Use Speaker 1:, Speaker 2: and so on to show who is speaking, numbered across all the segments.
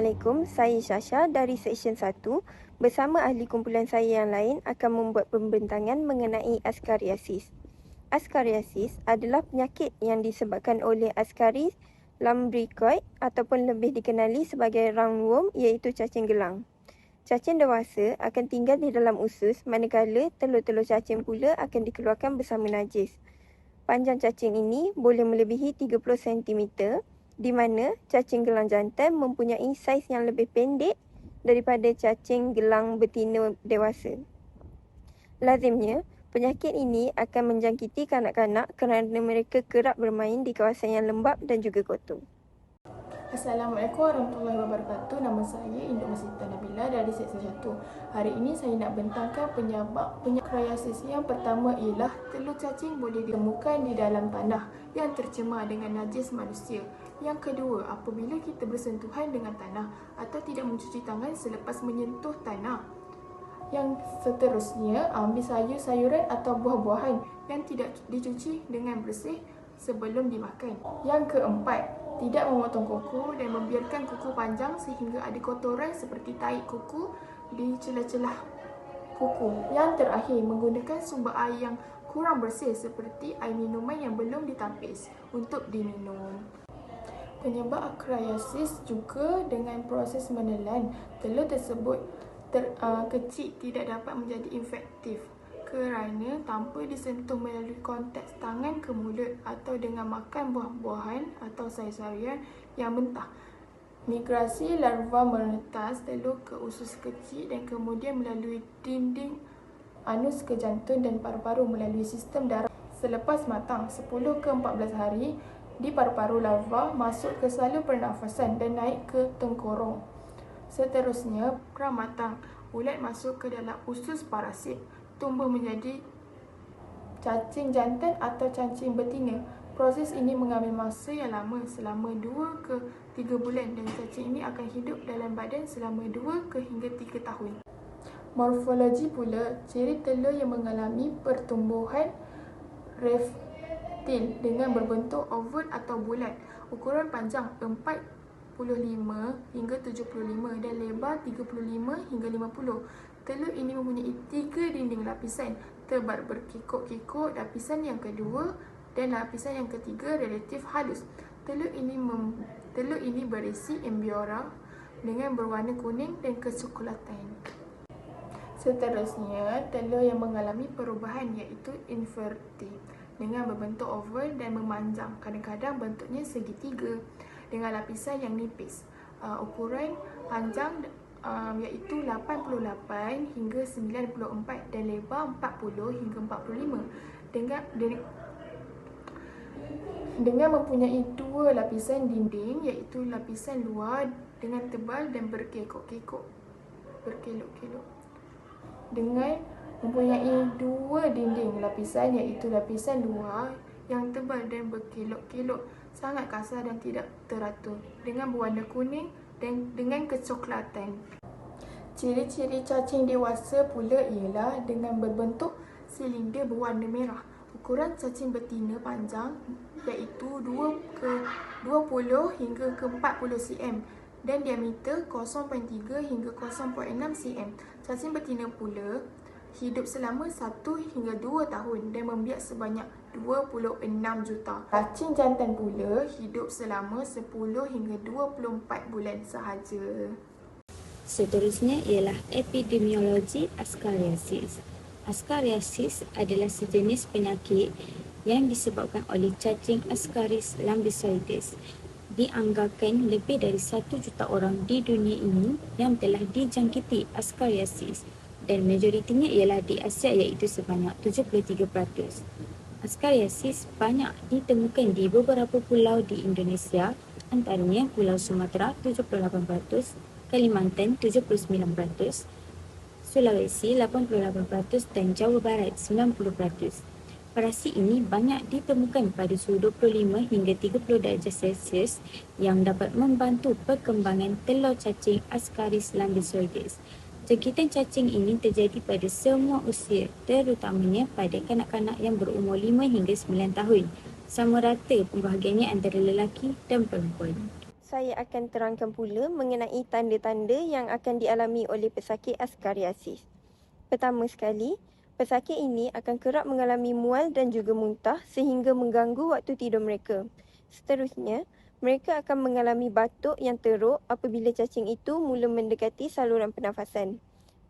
Speaker 1: Assalamualaikum, saya Syasha dari Seksyen 1 bersama ahli kumpulan saya yang lain akan membuat pembentangan mengenai askariasis. Askariasis adalah penyakit yang disebabkan oleh Ascaris lumbricoides ataupun lebih dikenali sebagai roundworm iaitu cacing gelang. Cacing dewasa akan tinggal di dalam usus manakala telur-telur cacing pula akan dikeluarkan bersama najis. Panjang cacing ini boleh melebihi 30 cm di mana cacing gelang jantan mempunyai saiz yang lebih pendek daripada cacing gelang betina dewasa. Lazimnya, penyakit ini akan menjangkiti kanak-kanak kerana mereka kerap bermain di kawasan yang lembap dan juga kotor.
Speaker 2: Assalamualaikum warahmatullahi wabarakatuh. Nama saya Induk Masita Nabila dari Seksyen 1. Hari ini saya nak bentangkan penyebab askariasis. Yang pertama ialah telur cacing boleh ditemukan di dalam tanah yang tercemar dengan najis manusia. Yang kedua, apabila kita bersentuhan dengan tanah atau tidak mencuci tangan selepas menyentuh tanah. Yang seterusnya, ambil sayur-sayuran atau buah-buahan yang tidak dicuci dengan bersih sebelum dimakan. Yang keempat, tidak memotong kuku dan membiarkan kuku panjang sehingga ada kotoran seperti tahi kuku di celah-celah kuku. Yang terakhir, menggunakan sumber air yang kurang bersih seperti air minuman yang belum ditapis untuk diminum. Penyebab askariasis juga dengan proses menelan. Telur tersebut kecil tidak dapat menjadi infektif kerana tanpa disentuh melalui konteks tangan ke mulut atau dengan makan buah-buahan atau sayur-sayuran yang mentah. Migrasi larva menetas telur ke usus kecil dan kemudian melalui dinding anus ke jantung dan paru-paru melalui sistem darah. Selepas matang 10 ke 14 hari, di paru-paru larva masuk ke salur pernafasan dan naik ke tengkorong. Seterusnya, pra matang, ulat masuk ke dalam usus parasit, tumbuh menjadi cacing jantan atau cacing betina. Proses ini mengambil masa yang lama selama 2 ke 3 bulan dan cacing ini akan hidup dalam badan selama 2 ke hingga 3 tahun. Morfologi pula, ciri telur yang mengalami pertumbuhan reptil dengan berbentuk oval atau bulat, ukuran panjang 45 hingga 75 dan lebar 35 hingga 50. Telur ini mempunyai 3 dinding lapisan, tebal berkikuk-kikuk, lapisan yang kedua dan lapisan yang ketiga relatif halus. Telur ini berisi embriora dengan berwarna kuning dan kecoklatan. Seterusnya, telur yang mengalami perubahan iaitu inverted dengan berbentuk oval dan memanjang, kadang-kadang bentuknya segitiga dengan lapisan yang nipis. Ukuran panjang iaitu 88 hingga 94 dan lebar 40 hingga 45 dengan mempunyai 2 lapisan dinding iaitu lapisan luar dengan tebal dan berkelok-kelok dengan mempunyai 2 dinding lapisan iaitu lapisan luar yang tebal dan berkelok-kelok, sangat kasar dan tidak teratur, dengan berwarna kuning dan dengan kecoklatan. Ciri-ciri cacing dewasa pula ialah dengan berbentuk silinder berwarna merah. Ukuran cacing betina panjang iaitu 20 hingga ke 40 cm dan diameter 0.3 hingga 0.6 cm. Cacing betina pula hidup selama 1 hingga 2 tahun dan membiak sebanyak 26 juta. Cacing jantan pula hidup selama 10 hingga 24 bulan sahaja.
Speaker 3: Seterusnya ialah epidemiologi askariasis. Askariasis adalah sejenis penyakit yang disebabkan oleh cacing Ascaris lumbricoides. Dianggarkan lebih dari 1 juta orang di dunia ini yang telah dijangkiti askariasis dan majoritinya ialah di Asia iaitu sebanyak 73%. Askariasis banyak ditemukan di beberapa pulau di Indonesia, antaranya Pulau Sumatera 78%, Kalimantan 79%, Sulawesi 88% dan Jawa Barat 90%. Parasit ini banyak ditemukan pada suhu 25 hingga 30 darjah Celsius yang dapat membantu perkembangan telur cacing Ascaris lumbricoides. Jangkitan cacing ini terjadi pada semua usia, terutamanya pada kanak-kanak yang berumur 5 hingga 9 tahun. Sama rata pembahagiannya antara lelaki dan perempuan.
Speaker 1: saya akan terangkan pula mengenai tanda-tanda yang akan dialami oleh pesakit askariasis. Pertama sekali, pesakit ini akan kerap mengalami mual dan juga muntah sehingga mengganggu waktu tidur mereka. Seterusnya, mereka akan mengalami batuk yang teruk apabila cacing itu mula mendekati saluran pernafasan.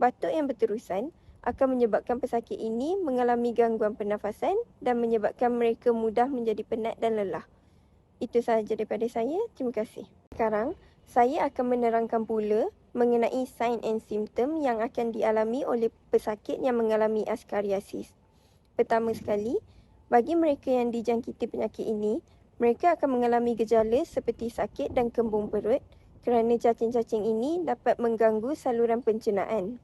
Speaker 1: Batuk yang berterusan akan menyebabkan pesakit ini mengalami gangguan pernafasan dan menyebabkan mereka mudah menjadi penat dan lelah. Itu sahaja daripada saya. Terima kasih. Sekarang, saya akan menerangkan pula mengenai sign and symptom yang akan dialami oleh pesakit yang mengalami askariasis. Pertama sekali, bagi mereka yang dijangkiti penyakit ini, mereka akan mengalami gejala seperti sakit dan kembung perut kerana cacing-cacing ini dapat mengganggu saluran pencernaan.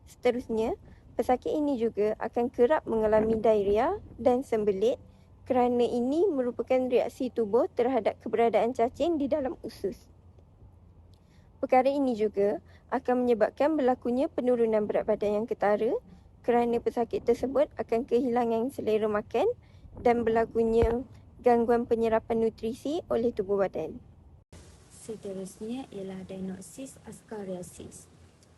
Speaker 1: Seterusnya, pesakit ini juga akan kerap mengalami diarrhea dan sembelit kerana ini merupakan reaksi tubuh terhadap keberadaan cacing di dalam usus. Perkara ini juga akan menyebabkan berlakunya penurunan berat badan yang ketara kerana pesakit tersebut akan kehilangan selera makan dan berlakunya gangguan penyerapan nutrisi oleh tubuh badan.
Speaker 3: Seterusnya ialah diagnosis askariasis.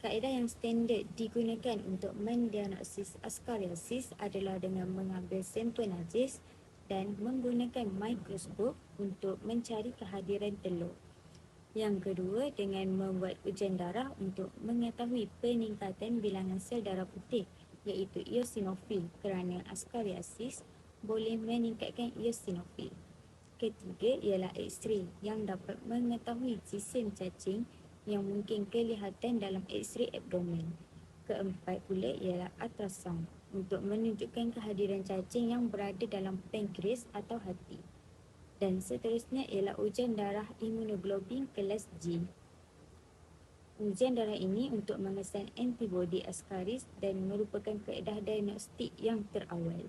Speaker 3: Kaedah yang standard digunakan untuk mendiagnosis askariasis adalah dengan mengambil sampel najis dan menggunakan mikroskop untuk mencari kehadiran telur. Yang kedua, dengan membuat ujian darah untuk mengetahui peningkatan bilangan sel darah putih iaitu eosinofil kerana askariasis boleh meningkatkan eosinofil. Ketiga ialah X-ray yang dapat mengetahui jisim cacing yang mungkin kelihatan dalam X-ray abdomen. Keempat pula ialah ultrasound untuk menunjukkan kehadiran cacing yang berada dalam pankreas atau hati. Dan seterusnya ialah ujian darah imunoglobulin kelas G. Ujian darah ini untuk mengesan antibodi askaris dan merupakan kaedah diagnostik yang terawal.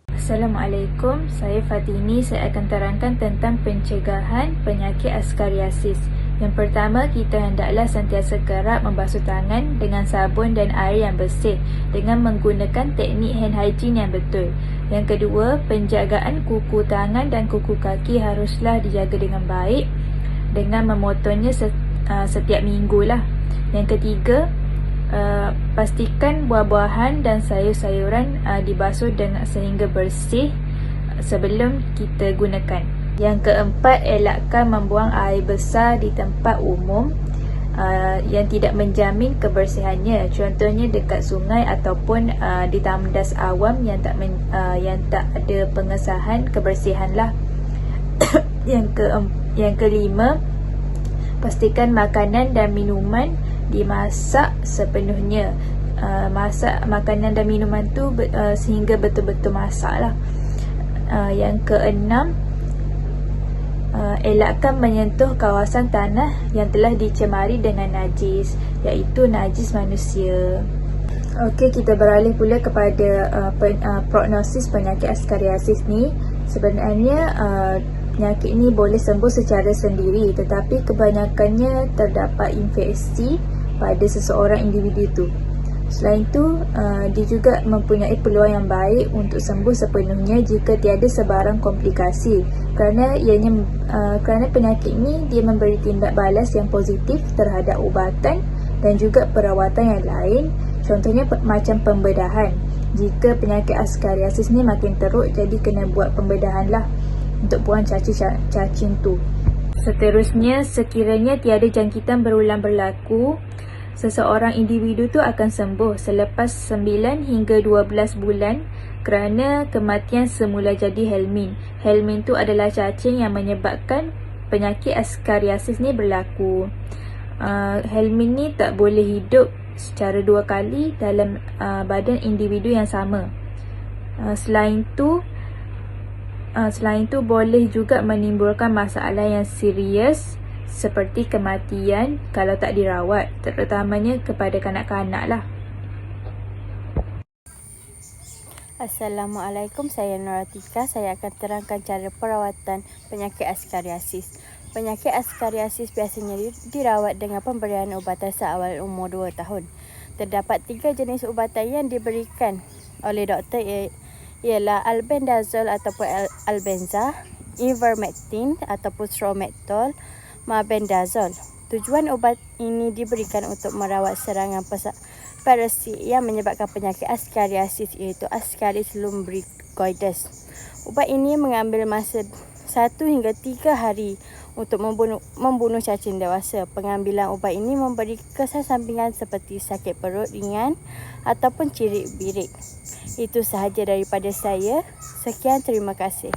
Speaker 4: Assalamualaikum, saya Fatini. Saya akan terangkan tentang pencegahan penyakit askariasis. Yang pertama, kita hendaklah sentiasa kerap membasuh tangan dengan sabun dan air yang bersih dengan menggunakan teknik hand hygiene yang betul. Yang kedua, penjagaan kuku tangan dan kuku kaki haruslah dijaga dengan baik dengan memotongnya setiap minggu lah. Yang ketiga, pastikan buah-buahan dan sayur-sayuran dibasuh dengan sehingga bersih sebelum kita gunakan. Yang keempat, elakkan membuang air besar di tempat umum yang tidak menjamin kebersihannya. Contohnya dekat sungai ataupun di tandas awam yang tak ada pengesahan kebersihan lah. Yang kelima, pastikan makanan dan minuman dimasak sepenuhnya. Masak makanan dan minuman tu sehingga betul-betul masak lah. Yang keenam, elakkan menyentuh kawasan tanah yang telah dicemari dengan najis, iaitu najis manusia. Okey, kita beralih pula kepada prognosis penyakit askariasis ni. Sebenarnya penyakit ini boleh sembuh secara sendiri, tetapi kebanyakannya terdapat infeksi pada seseorang individu itu. Selain itu, dia juga mempunyai peluang yang baik untuk sembuh sepenuhnya jika tiada sebarang komplikasi. Kerana penyakit ini dia memberi tindak balas yang positif terhadap ubatan dan juga perawatan yang lain. Contohnya macam pembedahan. Jika penyakit askariasis ni makin teruk, jadi kena buat pembedahan lah untuk buang cacing tu. Seterusnya, sekiranya tiada jangkitan berulang berlaku, seseorang individu tu akan sembuh selepas 9 hingga 12 bulan kerana kematian semula jadi helmin. Helmin tu adalah cacing yang menyebabkan penyakit askariasis ni berlaku. Helmin ni tak boleh hidup secara 2 kali dalam badan individu yang sama. Selain itu boleh juga menimbulkan masalah yang serius seperti kematian kalau tak dirawat, terutamanya kepada kanak-kanak lah.
Speaker 5: Assalamualaikum, saya Nuratika. Saya akan terangkan cara perawatan penyakit askariasis. Penyakit askariasis biasanya dirawat dengan pemberian ubatan seawal umur 2 tahun. Terdapat 3 jenis ubatan yang diberikan oleh doktor ialah albendazole ataupun albenza, ivermectin ataupun strometol, mebendazole. Tujuan ubat ini diberikan untuk merawat serangan parasit yang menyebabkan penyakit askariasis iaitu Ascaris lumbricoides. Ubat ini mengambil masa 1 hingga 3 hari untuk membunuh cacing dewasa. Pengambilan ubat ini memberi kesan sampingan seperti sakit perut ringan ataupun cirit birik. Itu sahaja daripada saya. Sekian, terima kasih.